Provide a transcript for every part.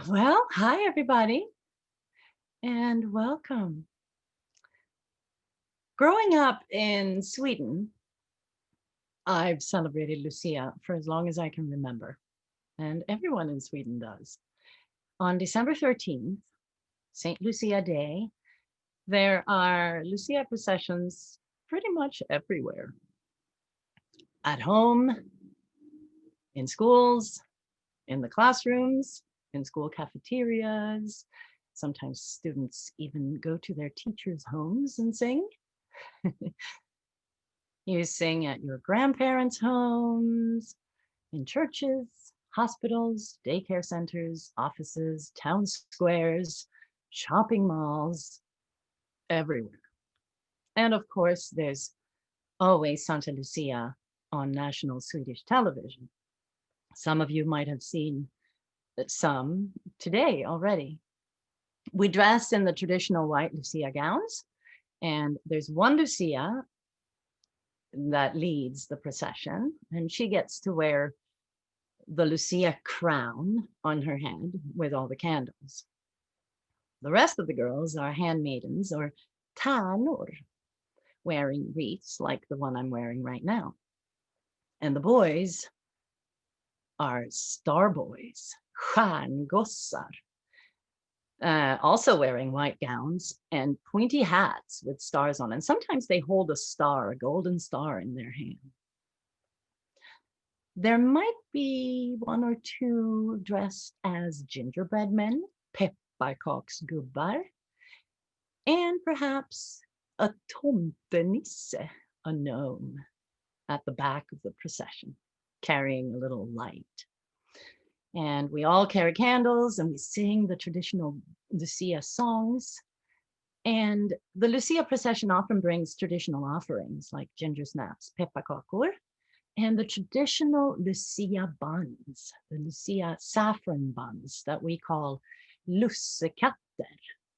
Well, hi everybody, and welcome. Growing up in Sweden, I've celebrated Lucia for as long as I can remember, and everyone in Sweden does. On December 13th, Saint Lucia Day, there are Lucia processions pretty much everywhere. At home, in schools, in the classrooms, in school cafeterias. Sometimes students even go to their teachers' homes and sing. You sing at your grandparents' homes, in churches, hospitals, daycare centers, offices, town squares, shopping malls, everywhere. And of course, there's always Santa Lucia on national Swedish television. Some of you might have seen some today already. We dress in the traditional white Lucia gowns, and there's one Lucia that leads the procession, and she gets to wear the Lucia crown on her head with all the candles. The rest of the girls are handmaidens or tanor, wearing wreaths like the one I'm wearing right now. And the boys are star boys, stjärngossar, also wearing white gowns and pointy hats with stars on. And sometimes they hold a star, a golden star in their hand. There might be one or two dressed as gingerbread men, pepparkaksgubbar, and perhaps a tomtenisse, a gnome, at the back of the procession, carrying a little light. And we all carry candles and we sing the traditional Lucia songs. And the Lucia procession often brings traditional offerings like ginger snaps, pepparkakor, and the traditional Lucia buns, the Lucia saffron buns that we call lussekatter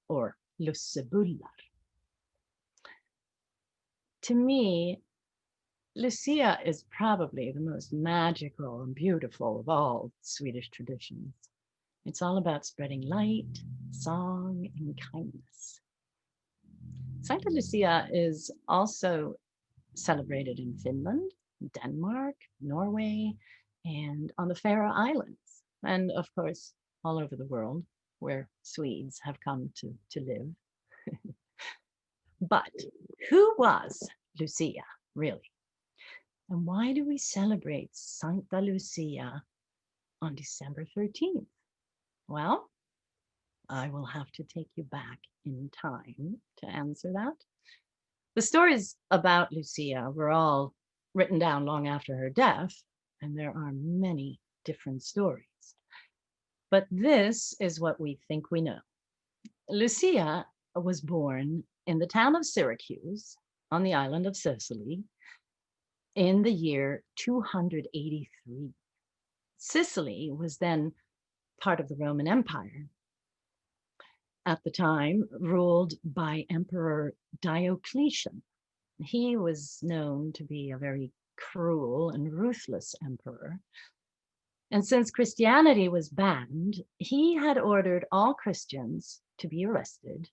or lussebullar. To me, Lucia is probably the most magical and beautiful of all Swedish traditions. It's all about spreading light, song, and kindness. Santa Lucia is also celebrated in Finland, Denmark, Norway, and on the Faroe Islands, and of course, all over the world where Swedes have come to live. But who was Lucia, really? And why do we celebrate Santa Lucia on December 13th? Well, I will have to take you back in time to answer that. The stories about Lucia were all written down long after her death, and there are many different stories. But this is what we think we know. Lucia was born in the town of Syracuse on the island of Sicily in the year 283. Sicily was then part of the Roman Empire, at the time ruled by Emperor Diocletian. He was known to be a very cruel and ruthless emperor. And since Christianity was banned, he had ordered all Christians to be arrested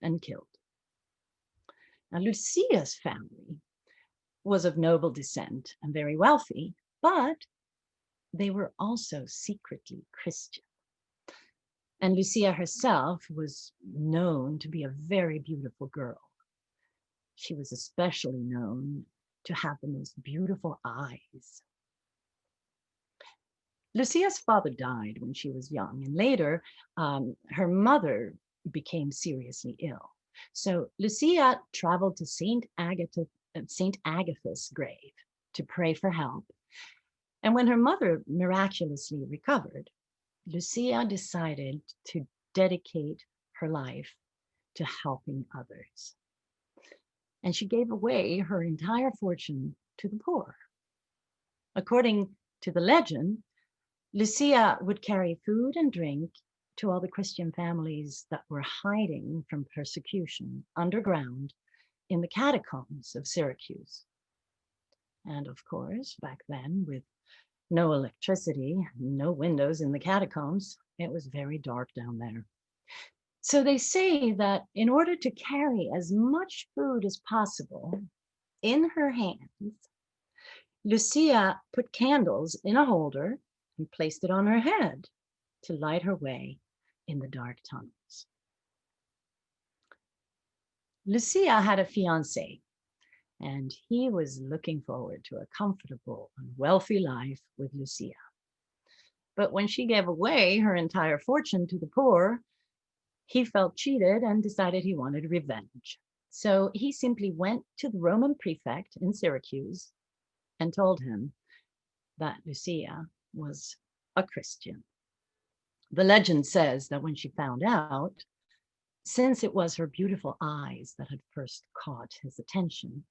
and killed. Now, Lucia's family was of noble descent and very wealthy, but they were also secretly Christian. And Lucia herself was known to be a very beautiful girl. She was especially known to have the most beautiful eyes. Lucia's father died when she was young, and later her mother became seriously ill. So Lucia traveled to Saint Agatha's grave to pray for help. And when her mother miraculously recovered, Lucia decided to dedicate her life to helping others. And she gave away her entire fortune to the poor. According to the legend, Lucia would carry food and drink to all the Christian families that were hiding from persecution underground in the catacombs of Syracuse. And of course, back then, with No electricity, no windows in the catacombs. It was very dark down there. So they say that in order to carry as much food as possible in her hands, Lucia put candles in a holder and placed it on her head to light her way in the dark tunnels. Lucia had a fiancé, and he was looking forward to a comfortable and wealthy life with Lucia. But when she gave away her entire fortune to the poor, he felt cheated and decided he wanted revenge. So he simply went to the Roman prefect in Syracuse and told him that Lucia was a Christian. The legend says that when she found out, since it was her beautiful eyes that had first caught his attention,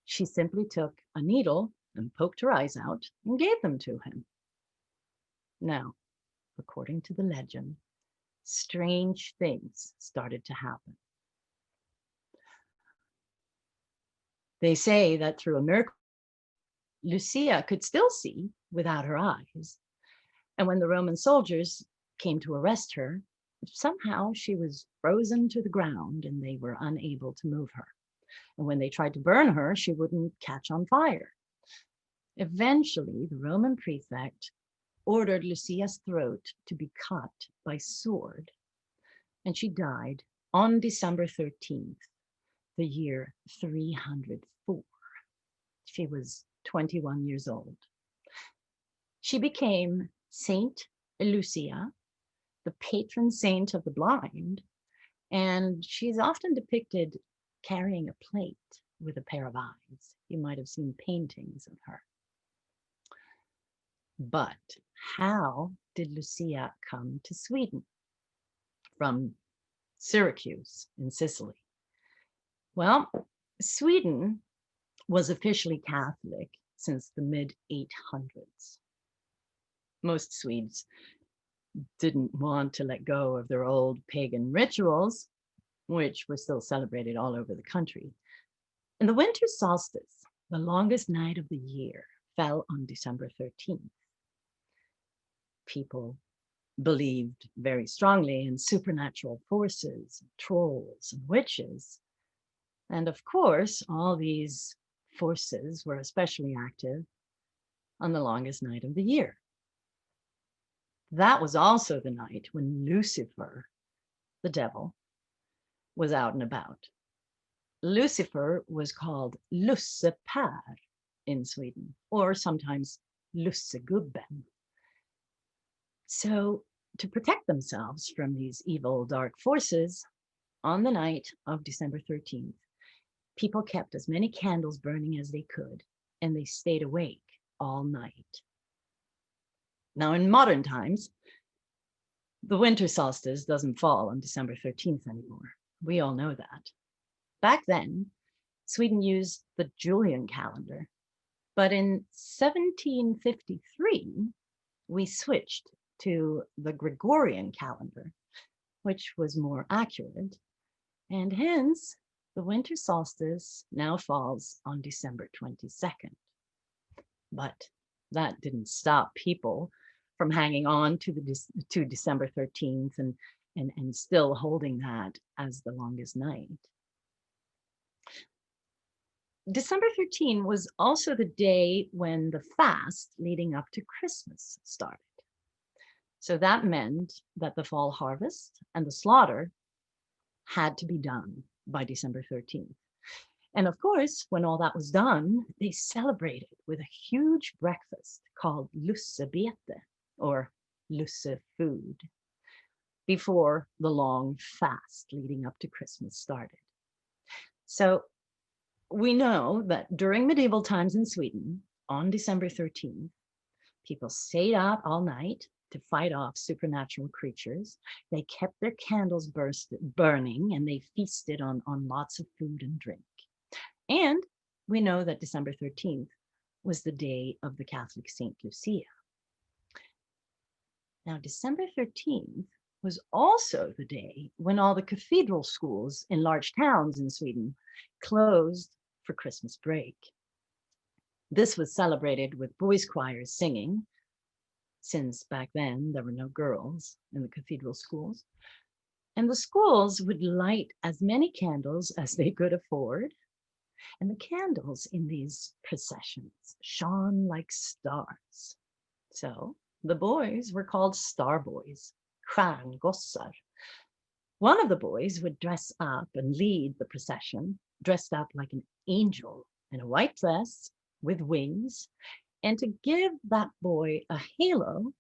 she simply took a needle and poked her eyes out and gave them to him. Now, according to the legend, strange things started to happen. They say that through a miracle, Lucia could still see without her eyes. And when the Roman soldiers came to arrest her, somehow she was frozen to the ground and they were unable to move her. And when they tried to burn her, she wouldn't catch on fire. Eventually, the Roman prefect ordered Lucia's throat to be cut by sword, and she died on December 13th, the year 304. She was 21 years old. She became Saint Lucia, the patron saint of the blind, and she's often depicted carrying a plate with a pair of eyes. You might have seen paintings of her. But how did Lucia come to Sweden from Syracuse in Sicily? Well, Sweden was officially Catholic since the mid-800s. Most Swedes didn't want to let go of their old pagan rituals, which were still celebrated all over the country. And the winter solstice, the longest night of the year, fell on December 13th. People believed very strongly in supernatural forces, trolls, and witches. And of course, all these forces were especially active on the longest night of the year. That was also the night when Lucifer, the devil, was out and about. Lucifer was called Lucifer in Sweden, or sometimes Lussegubben. So to protect themselves from these evil, dark forces, on the night of December 13th, people kept as many candles burning as they could, and they stayed awake all night. Now, in modern times, the winter solstice doesn't fall on December 13th anymore. We all know that. Back then, Sweden used the Julian calendar, but in 1753, we switched to the Gregorian calendar, which was more accurate, and hence the winter solstice now falls on December 22nd. But that didn't stop people from hanging on to December 13th and still holding that as the longest night. December 13 was also the day when the fast leading up to Christmas started. So that meant that the fall harvest and the slaughter had to be done by December 13th. And of course, when all that was done, they celebrated with a huge breakfast called lussebete, or lussefood, before the long fast leading up to Christmas started. So we know that during medieval times in Sweden, on December 13th, people stayed up all night to fight off supernatural creatures. They kept their candles burning, and they feasted on lots of food and drink. And we know that December 13th was the day of the Catholic Saint Lucia. Now, December 13th was also the day when all the cathedral schools in large towns in Sweden closed for Christmas break. This was celebrated with boys' choirs singing, since back then there were no girls in the cathedral schools. And the schools would light as many candles as they could afford. And the candles in these processions shone like stars. So the boys were called star boys, stjärngossar. One of the boys would dress up and lead the procession, dressed up like an angel in a white dress with wings. And to give that boy a halo,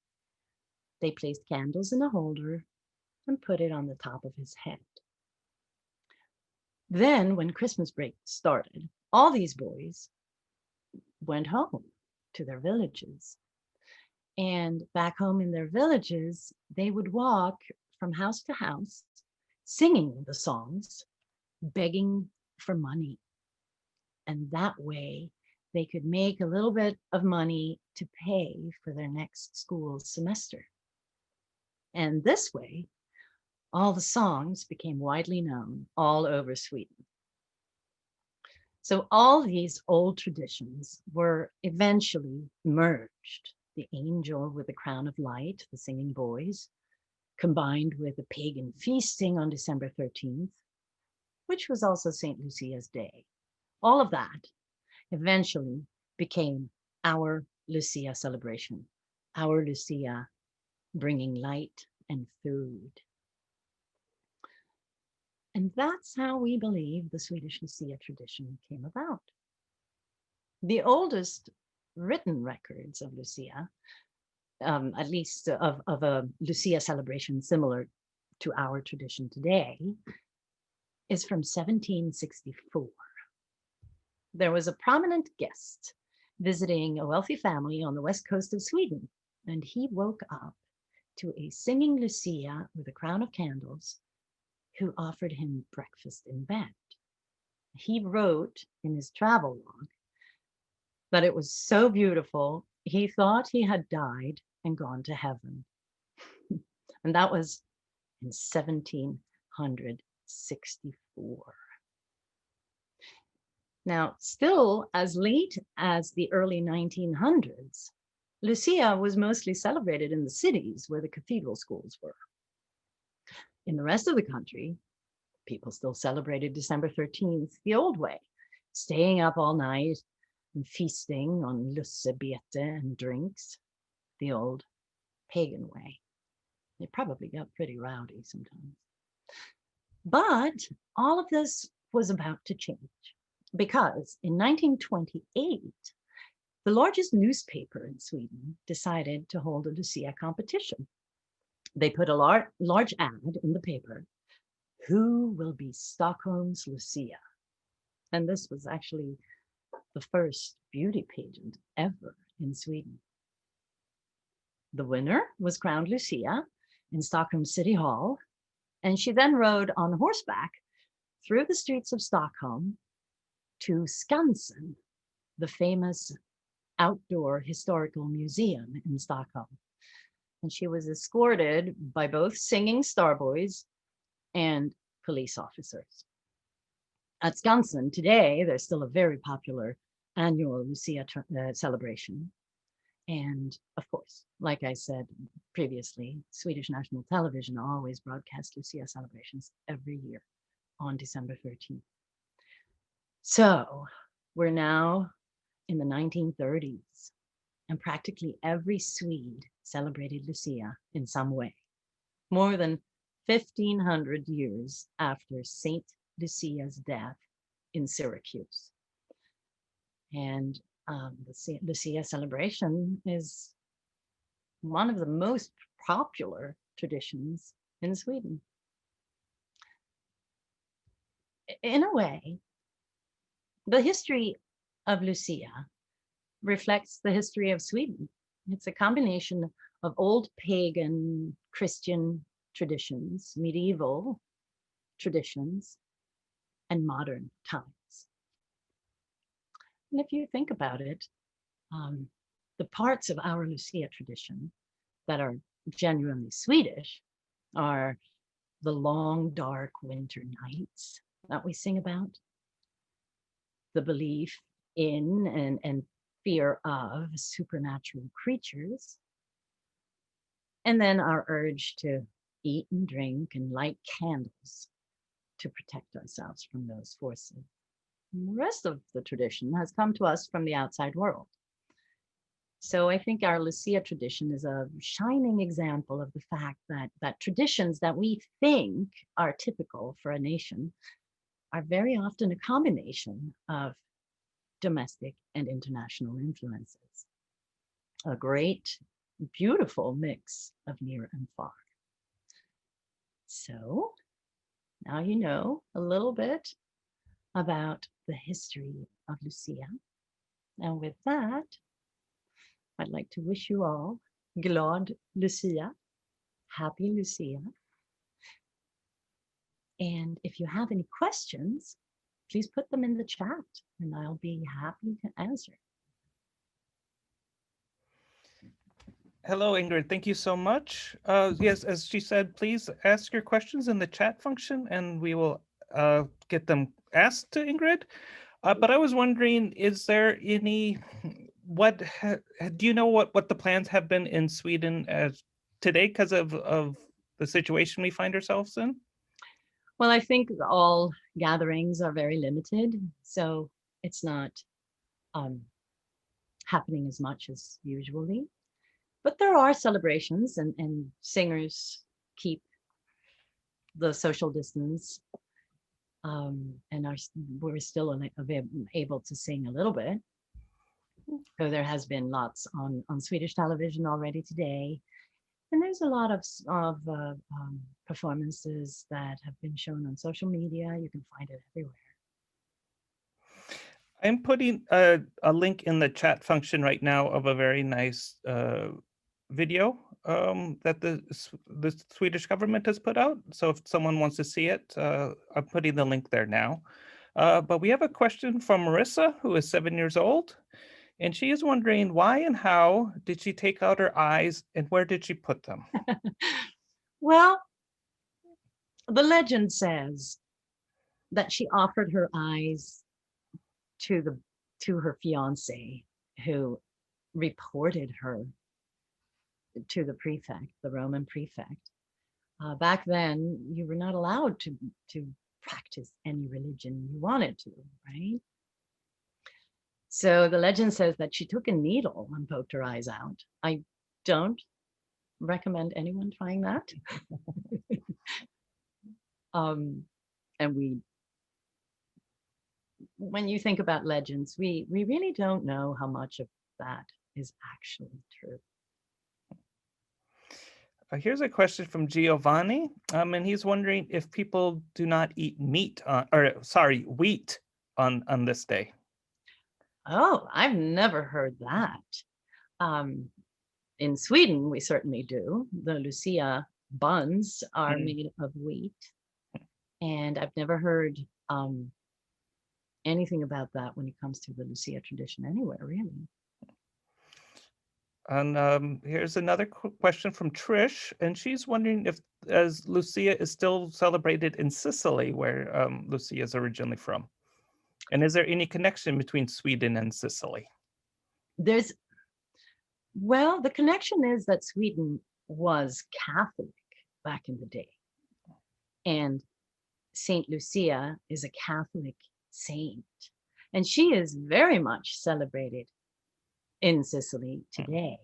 they placed candles in a holder and put it on the top of his head. Then, when Christmas break started, all these boys went home to their villages. And back home in their villages, they would walk from house to house, singing the songs, begging for money. And that way, they could make a little bit of money to pay for their next school semester. And this way, all the songs became widely known all over Sweden. So all these old traditions were eventually merged. The angel with the crown of light, the singing boys, combined with the pagan feasting on December 13th, which was also Saint Lucia's day. All of that eventually became our Lucia celebration, our Lucia bringing light and food. And that's how we believe the Swedish Lucia tradition came about. The oldest written records of Lucia, at least of a Lucia celebration similar to our tradition today, is from 1764. There was a prominent guest visiting a wealthy family on the west coast of Sweden, and he woke up to a singing Lucia with a crown of candles who offered him breakfast in bed. He wrote in his travel log that it was so beautiful, he thought he had died and gone to heaven. And that was in 1764. Now, still as late as the early 1900s, Lucia was mostly celebrated in the cities where the cathedral schools were. In the rest of the country, people still celebrated December 13th the old way, staying up all night and feasting on lussebete and drinks, the old pagan way. They probably got pretty rowdy sometimes. But all of this was about to change because in 1928, the largest newspaper in Sweden decided to hold a Lucia competition. They put a large ad in the paper, "Who will be Stockholm's Lucia?" And this was actually the first beauty pageant ever in Sweden. The winner was crowned Lucia in Stockholm City Hall, and she then rode on horseback through the streets of Stockholm to Skansen, the famous outdoor historical museum in Stockholm. And she was escorted by both singing starboys and police officers. At Skansen today, there's still a very popular annual Lucia celebration. And of course, like I said previously, Swedish national television always broadcasts Lucia celebrations every year on December 13th. So we're now in the 1930s, and practically every Swede celebrated Lucia in some way, more than 1,500 years after Saint Lucia's death in Syracuse. And the Lucia celebration is one of the most popular traditions in Sweden. In a way, the history of Lucia reflects the history of Sweden. It's a combination of old pagan Christian traditions, medieval traditions, and modern times. And if you think about it, the parts of our Lucia tradition that are genuinely Swedish are the long, dark winter nights that we sing about, the belief in and fear of supernatural creatures, and then our urge to eat and drink and light candles to protect ourselves from those forces. And the rest of the tradition has come to us from the outside world. So I think our Lucia tradition is a shining example of the fact that traditions that we think are typical for a nation are very often a combination of domestic and international influences. A great, beautiful mix of near and far. So now you know a little bit about the history of Lucia. And with that, I'd like to wish you all glad Lucia, happy Lucia. And if you have any questions, please put them in the chat and I'll be happy to answer. Hello, Ingrid. Thank you so much. Yes, as she said, please ask your questions in the chat function and we will get them asked to Ingrid. But I was wondering, is there any, do you know what the plans have been in Sweden as today because of the situation we find ourselves in? Well, I think all gatherings are very limited, so it's not happening as much as usually. But there are celebrations and singers keep the social distance and we're still able to sing a little bit. So there has been lots on Swedish television already today. And there's a lot of performances that have been shown on social media. You can find it everywhere. I'm putting a link in the chat function right now of a very nice video that the Swedish government has put out. So if someone wants to see it, I'm putting the link there now. But we have a question from Marissa, who is 7 years old. And she is wondering why and how did she take out her eyes and where did she put them? Well, the legend says that she offered her eyes to her fiance, who reported her to the prefect, the Roman prefect. Back then, you were not allowed to practice any religion you wanted to, right? So the legend says that she took a needle and poked her eyes out. I don't recommend anyone trying that. And when you think about legends, we really don't know how much of that is actually true. Here's a question from Giovanni, and he's wondering if people do not eat wheat on this day. Oh, I've never heard that. In Sweden, we certainly do. The Lucia buns are made of wheat, and I've never heard anything about that when it comes to the Lucia tradition anywhere, really. And here's another question from Trish, and she's wondering if as Lucia is still celebrated in Sicily, where Lucia is originally from. And is there any connection between Sweden and Sicily? Well, the connection is that Sweden was Catholic back in the day. And Saint Lucia is a Catholic saint. And she is very much celebrated in Sicily today.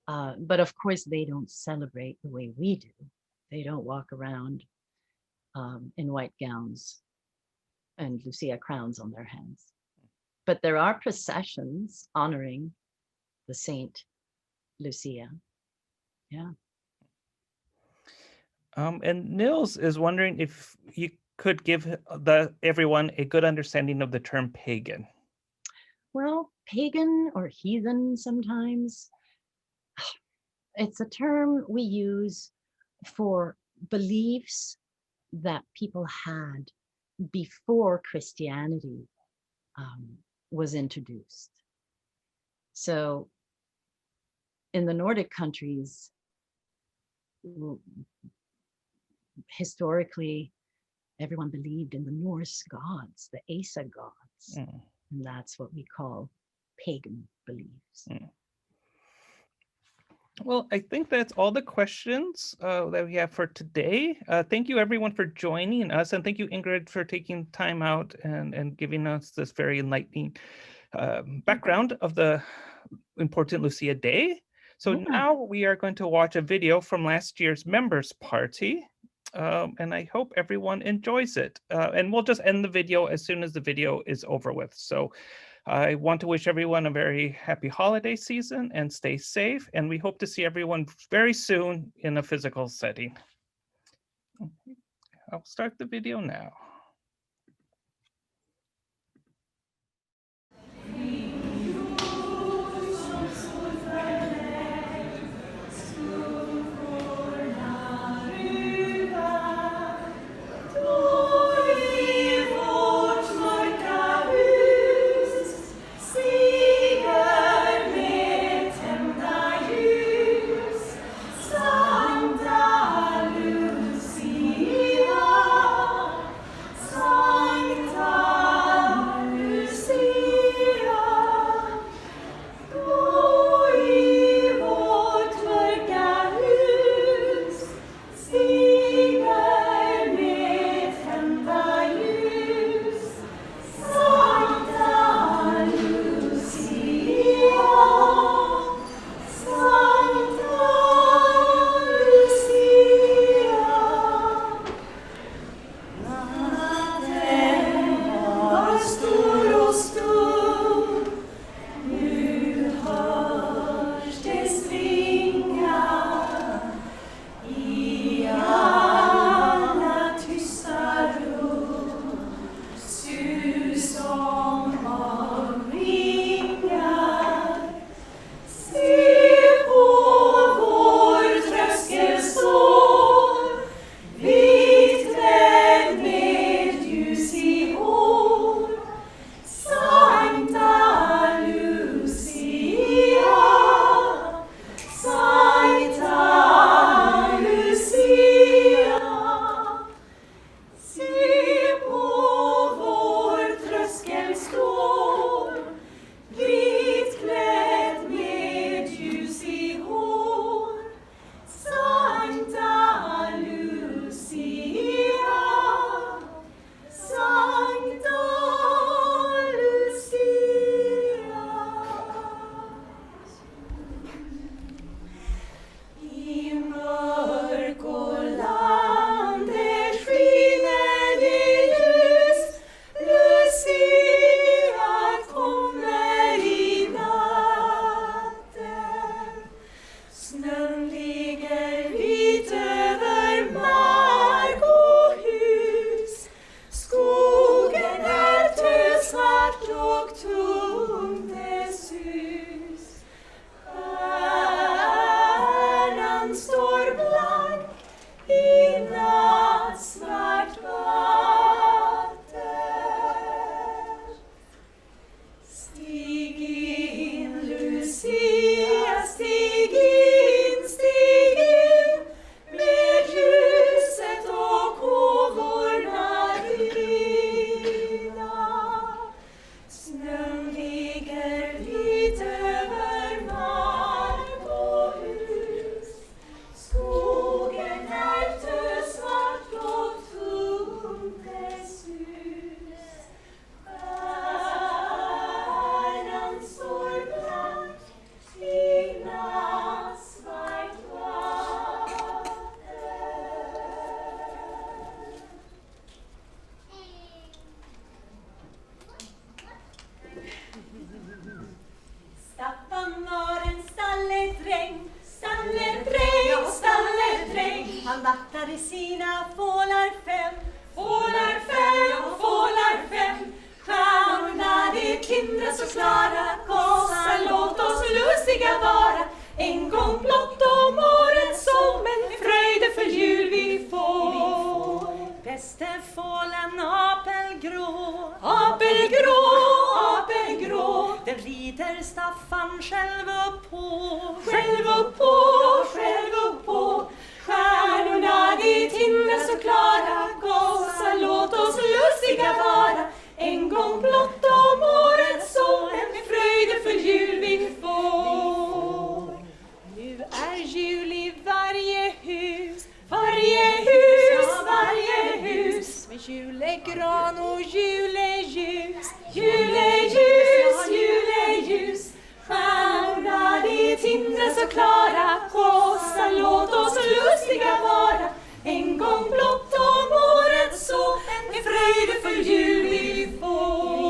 But of course, they don't celebrate the way we do. They don't walk around in white gowns and Lucia crowns on their heads. But there are processions honoring the Saint Lucia. Yeah. And Nils is wondering if you could give everyone a good understanding of the term pagan. Well, pagan or heathen sometimes, it's a term we use for beliefs that people had before Christianity was introduced. So in the Nordic countries, historically, everyone believed in the Norse gods, the Asa gods. And that's what we call pagan beliefs. Well, I think that's all the questions that we have for today. Thank you everyone for joining us, and thank you, Ingrid, for taking time out and giving us this very enlightening background of the important Lucia Day. So now we are going to watch a video from last year's members party, and I hope everyone enjoys it. And we'll just end the video as soon as the video is over with. So I want to wish everyone a very happy holiday season and stay safe. And we hope to see everyone very soon in a physical setting. I'll start the video now. Han vaktade sina fålar fem, fålar fem. Stjärnorna det tindrar så klara, gossar låt oss lustiga vara. En gång blott om året som en fröjdefull jul vi får. Bäste fålen apelgrå, apelgrå. Den rider Staffan själv upp på. Stjärnorna de tindrar så klara, gossar låt oss lustiga vara. En gång blott om året så en fröjdefull med gran och juleljus. Juleljus, juleljus, stjärnorna de tindrar så klara. Kossa, låt oss lustiga vara. En gång blott om året så en fröjdefull jul vi får.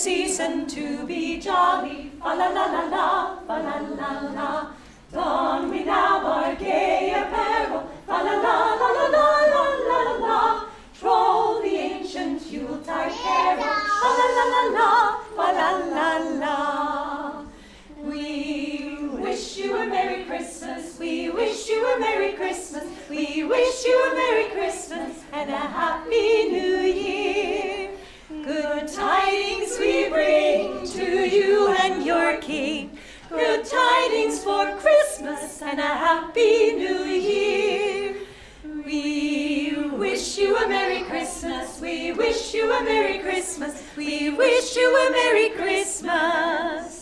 season to be jolly, fa-la-la-la-la, fa-la-la-la. Don we now our gay apparel, fa-la-la-la-la-la-la-la-la. Troll the ancient Yuletide carol, fa-la-la-la-la, fa-la-la-la. We wish you a Merry Christmas, we wish you a Merry Christmas, we wish you a Merry Christmas and a Happy New Year. Good tidings we bring to you and your King, good tidings for Christmas and a Happy New Year. We wish you a Merry Christmas, we wish you a Merry Christmas, we wish you a Merry Christmas.